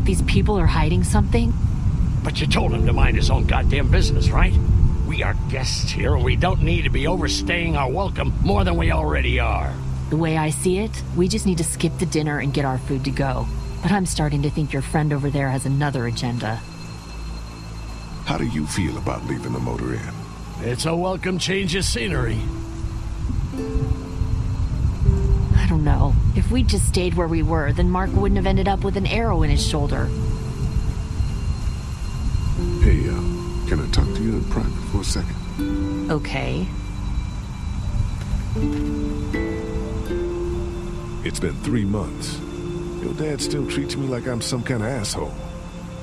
But these people are hiding something? But you told him to mind his own goddamn business, right? We are guests here, and we don't need to be overstaying our welcome more than we already are. The way I see it, we just need to skip the dinner and get our food to go. But I'm starting to think your friend over there has another agenda. How do you feel about leaving the motor inn? It's a welcome change of scenery. I don't know. If we'd just stayed where we were, then Mark wouldn't have ended up with an arrow in his shoulder. Hey, can I talk to you in private for a second? Okay. It's been 3 months. Your dad still treats me like I'm some kind of asshole.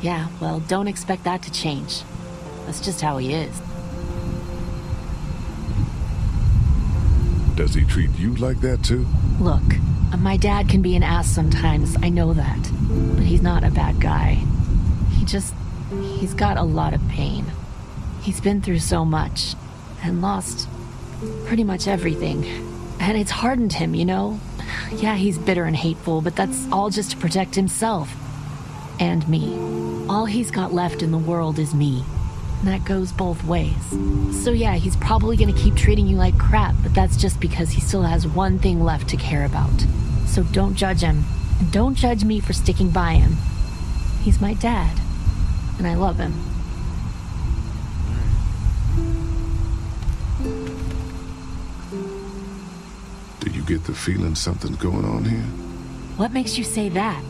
Yeah, well, don't expect that to change. That's just how he is. Does he treat you like that too? Look, my dad can be an ass sometimes, I know that. But he's not a bad guy. He's got a lot of pain. He's been through so much, and lost pretty much everything. And it's hardened him, you know? Yeah, he's bitter and hateful, but that's all just to protect himself. And me. All he's got left in the world is me. And that goes both ways. So yeah, he's probably gonna keep treating you like crap, but that's just because he still has one thing left to care about. So don't judge him. And don't judge me for sticking by him. He's my dad. And I love him. Do you get the feeling something's going on here? What makes you say that?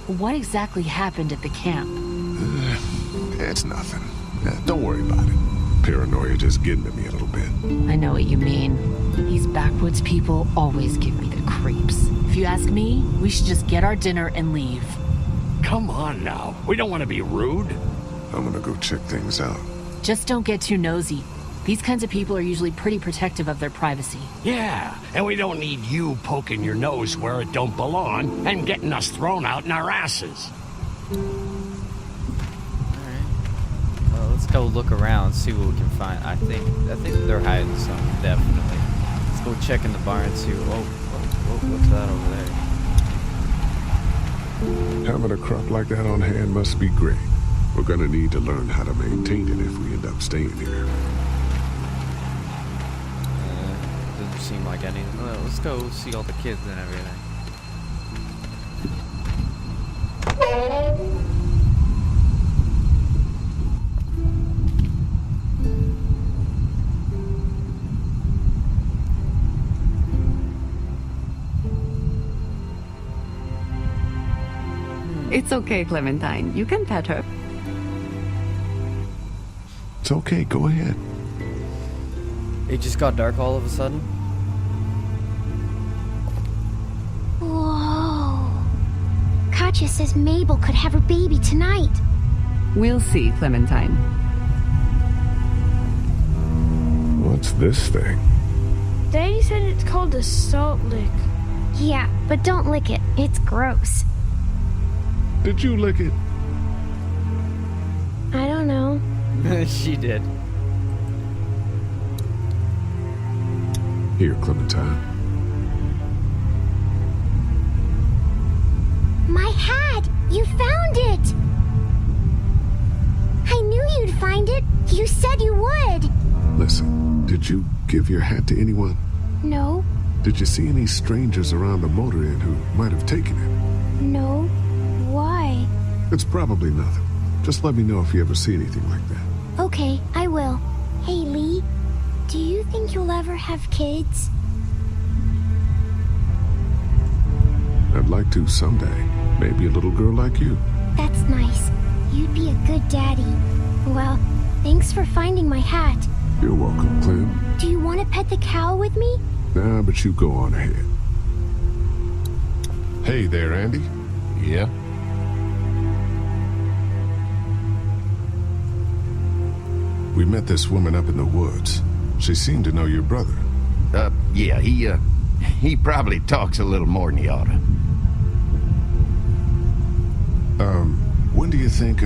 What exactly happened at the camp? It's nothing. Don't worry about it. Paranoia just getting to me a little bit. I know what you mean. These backwoods people always give me the creeps. If you ask me, we should just get our dinner and leave. Come on now. We don't want to be rude. I'm gonna go check things out. Just don't get too nosy. These kinds of people are usually pretty protective of their privacy. Yeah, and we don't need you poking your nose where it don't belong and getting us thrown out in our asses. Well, let's go look around, see what we can find. I think they're hiding something, definitely. Let's go check in the barn, see. Whoa, what's that over there? Having a crop like that on hand must be great. We're gonna need to learn how to maintain it if we end up staying here. Doesn't seem like any. Well, let's go see all the kids and everything. It's okay, Clementine. You can pet her. It's okay, go ahead. It just got dark all of a sudden. Whoa. Katya says Mabel could have her baby tonight. We'll see, Clementine. What's this thing? Daddy said it's called a salt lick. Yeah, but don't lick it. It's gross. Did you lick it? I don't know. She did. Here, Clementine. My hat! You found it! I knew you'd find it. You said you would. Listen, did you give your hat to anyone? No, Did you see any strangers around the motor inn who might have taken it? no. Why? It's probably nothing. Just let me know if you ever see anything like that. Okay, I will. Hey, Lee. Do you think you'll ever have kids? I'd like to someday. Maybe a little girl like you. That's nice. You'd be a good daddy. Well, thanks for finding my hat. You're welcome, Clem. Do you want to pet the cow with me? Nah, but you go on ahead. Hey there, Andy. Yeah? We met this woman up in the woods. She seemed to know your brother. Yeah, he probably talks a little more than he oughta. When do you think,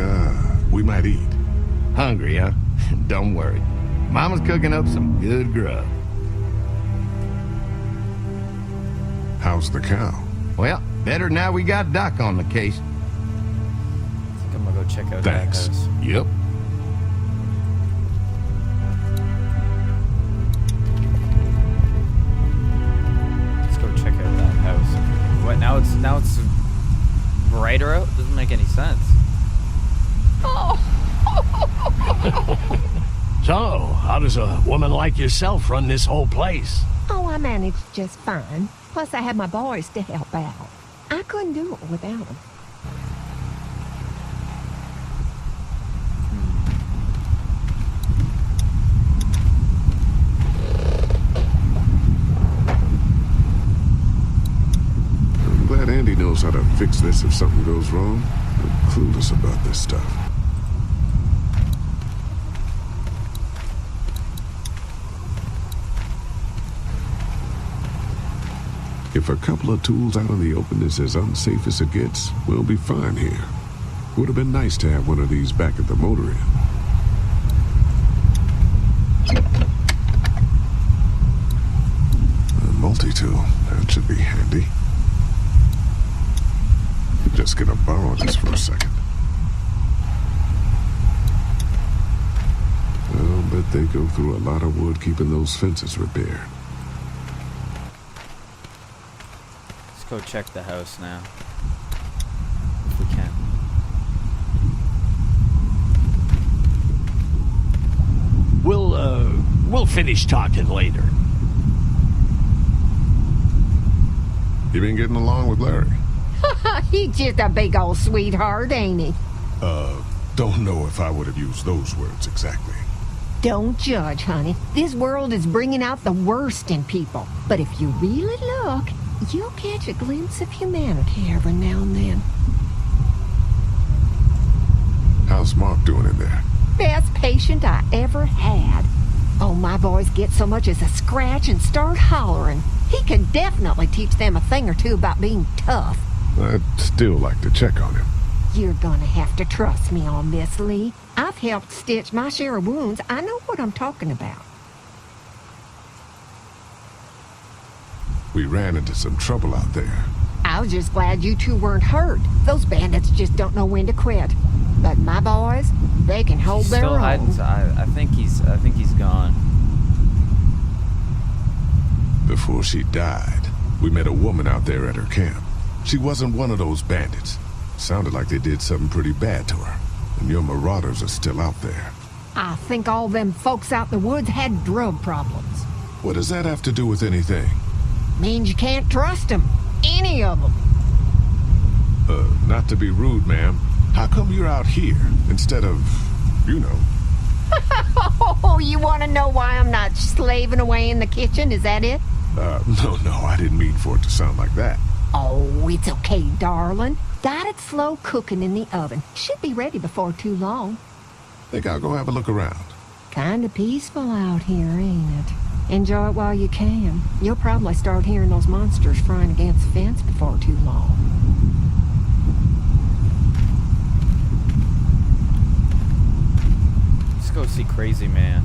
we might eat? Hungry, huh? Don't worry. Mama's cooking up some good grub. How's the cow? Well, better now we got Doc on the case. check out Thanks. that house. Yep. Let's go check out that house. What, now it's brighter out? Doesn't make any sense. So, how does a woman like yourself run this whole place? Oh, I managed just fine. Plus, I had my boys to help out. I couldn't do it without them. I'm glad Andy knows how to fix this if something goes wrong. I'm clueless about this stuff. If a couple of tools out in the open is as unsafe as it gets, we'll be fine here. Would have been nice to have one of these back at the motor inn. A multi-tool, that should be handy. Just gonna borrow this for a second. I'll bet they go through a lot of wood keeping those fences repaired. Let's go check the house now. If we can. We'll finish talking later. You been getting along with Larry? He's just a big old sweetheart, ain't he? Don't know if I would have used those words exactly. Don't judge, honey. This world is bringing out the worst in people. But if you really look, you'll catch a glimpse of humanity every now and then. How's Mark doing in there? Best patient I ever had. Oh, my boys get so much as a scratch and start hollering. He can definitely teach them a thing or two about being tough. I'd still like to check on him. You're gonna have to trust me on this, Lee. I've helped stitch my share of wounds. I know what I'm talking about. We ran into some trouble out there. I was just glad you two weren't hurt. Those bandits just don't know when to quit. But my boys, they can hold He's their still own. hiding. I think he's gone. Before she died, we met a woman out there at her camp. She wasn't one of those bandits. Sounded like they did something pretty bad to her. And your marauders are still out there. I think all them folks out in the woods had drug problems. What does that have to do with anything? Means you can't trust them. Any of them. Not to be rude, ma'am. How come you're out here instead of, you know? Oh, you want to know why I'm not slaving away in the kitchen? Is that it? No, I didn't mean for it to sound like that. Oh, it's okay, darling. Got it slow cooking in the oven. Should be ready before too long. Think I'll go have a look around. Kinda peaceful out here, ain't it? Enjoy it while you can. You'll probably start hearing those monsters frying against the fence before too long. Let's go see Crazy Man.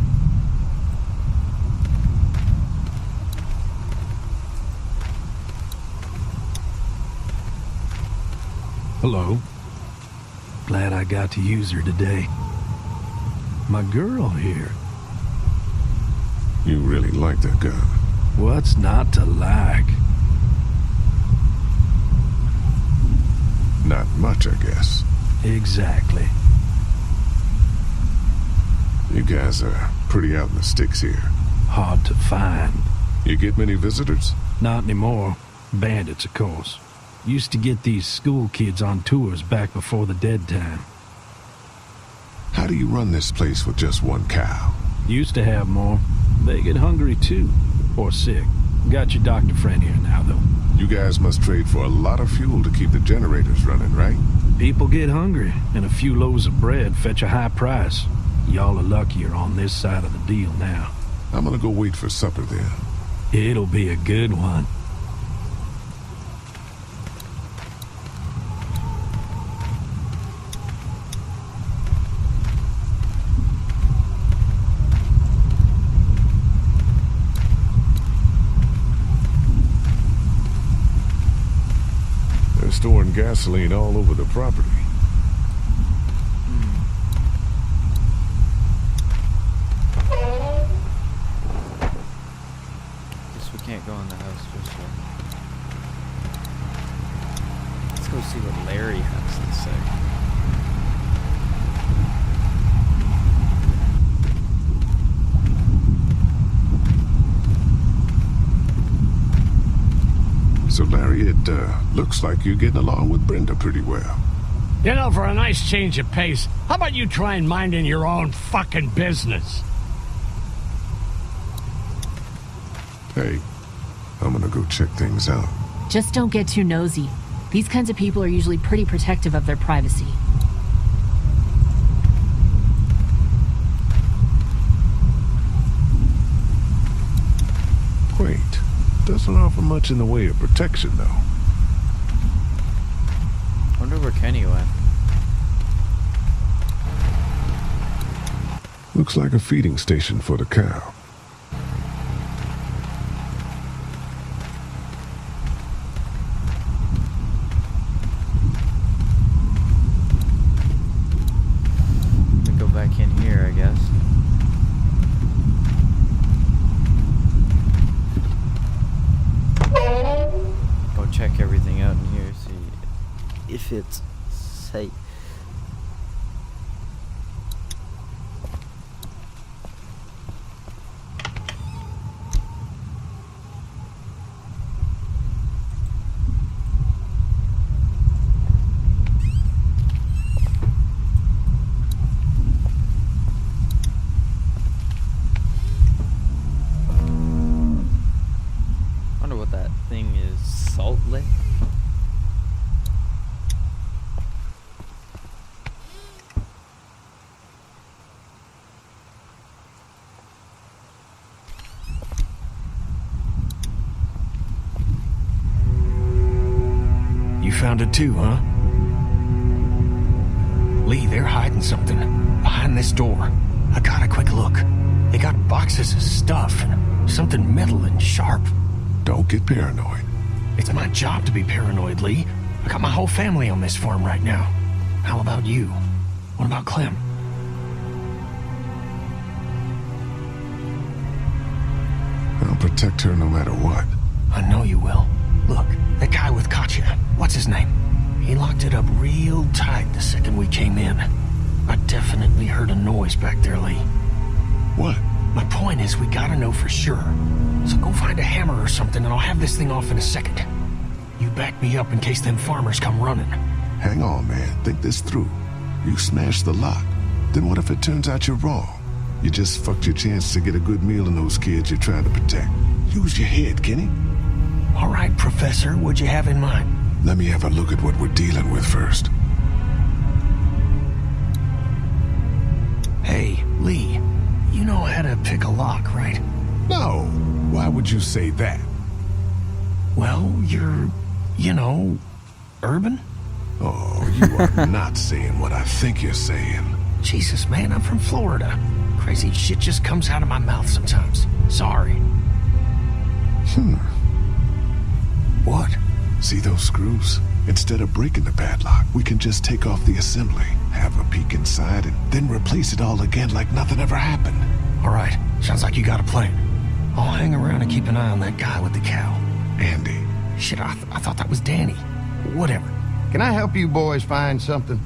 Hello. Glad I got to use her today. My girl here. You really like that gun. What's not to like? Not much, I guess. Exactly. You guys are pretty out in the sticks here. Hard to find. You get many visitors? Not anymore. Bandits, of course. Used to get these school kids on tours back before the dead time. How do you run this place with just one cow? Used to have more. They get hungry too. Or sick. Got your doctor friend here now, though. You guys must trade for a lot of fuel to keep the generators running, right? People get hungry, and a few loaves of bread fetch a high price. Y'all are luckier on this side of the deal now. I'm gonna go wait for supper then. It'll be a good one. They're storing gasoline all over the property. for sure. Let's go see what Larry has to say. So, Larry, it looks like you're getting along with Brenda pretty well. You know, for a nice change of pace, how about you try and minding your own fucking business? Hey, I'm gonna go check things out. Just don't get too nosy. These kinds of people are usually pretty protective of their privacy. Quaint. Doesn't offer much in the way of protection, though. Wonder where Kenny went. Looks like a feeding station for the cow. Let me go back in here, I guess. Go check everything out in here, see if it's safe. Wonder what that thing is. Salt lick? You found it too, huh? Lee, they're hiding something behind this door. I got a quick look. They got boxes of stuff, something metal and sharp. Don't get paranoid. It's my job to be paranoid, Lee. I got my whole family on this farm right now. How about you? What about Clem? I'll protect her no matter what. I know you will. Look, that guy with Katya, what's his name? He locked it up real tight the second we came in. I definitely heard a noise back there, Lee. What? My point is, we gotta know for sure. So go find a hammer or something and I'll have this thing off in a second. You back me up in case them farmers come running. Hang on, man. Think this through. You smashed the lock. Then what if it turns out you're wrong? You just fucked your chance to get a good meal in those kids you're trying to protect. Use your head, Kenny. All right, Professor, what'd you have in mind? Let me have a look at what we're dealing with first. Hey, Lee, you know how to pick a lock, right? No. Why would you say that? Well, you're, you know, urban? Oh, you are not saying what I think you're saying. Jesus, man, I'm from Florida. Crazy shit just comes out of my mouth sometimes. Sorry. What? See those screws? Instead of breaking the padlock, we can just take off the assembly, have a peek inside, and then replace it all again like nothing ever happened. All right, sounds like you got a plan. I'll hang around and keep an eye on that guy with the cow. Andy. Shit, I thought that was Danny. Whatever. Can I help you boys find something?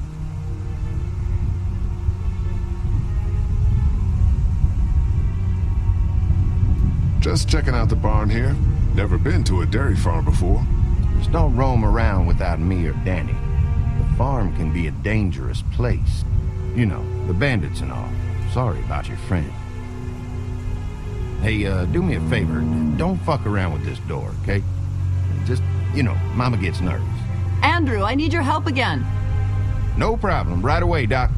Just checking out the barn here. Never been to a dairy farm before. Just don't roam around without me or Danny. The farm can be a dangerous place. You know, the bandits and all. Sorry about your friend. Hey, do me a favor. Don't fuck around with this door, okay? Just, you know, Mama gets nervous. Andrew, I need your help again. No problem. Right away, Doc.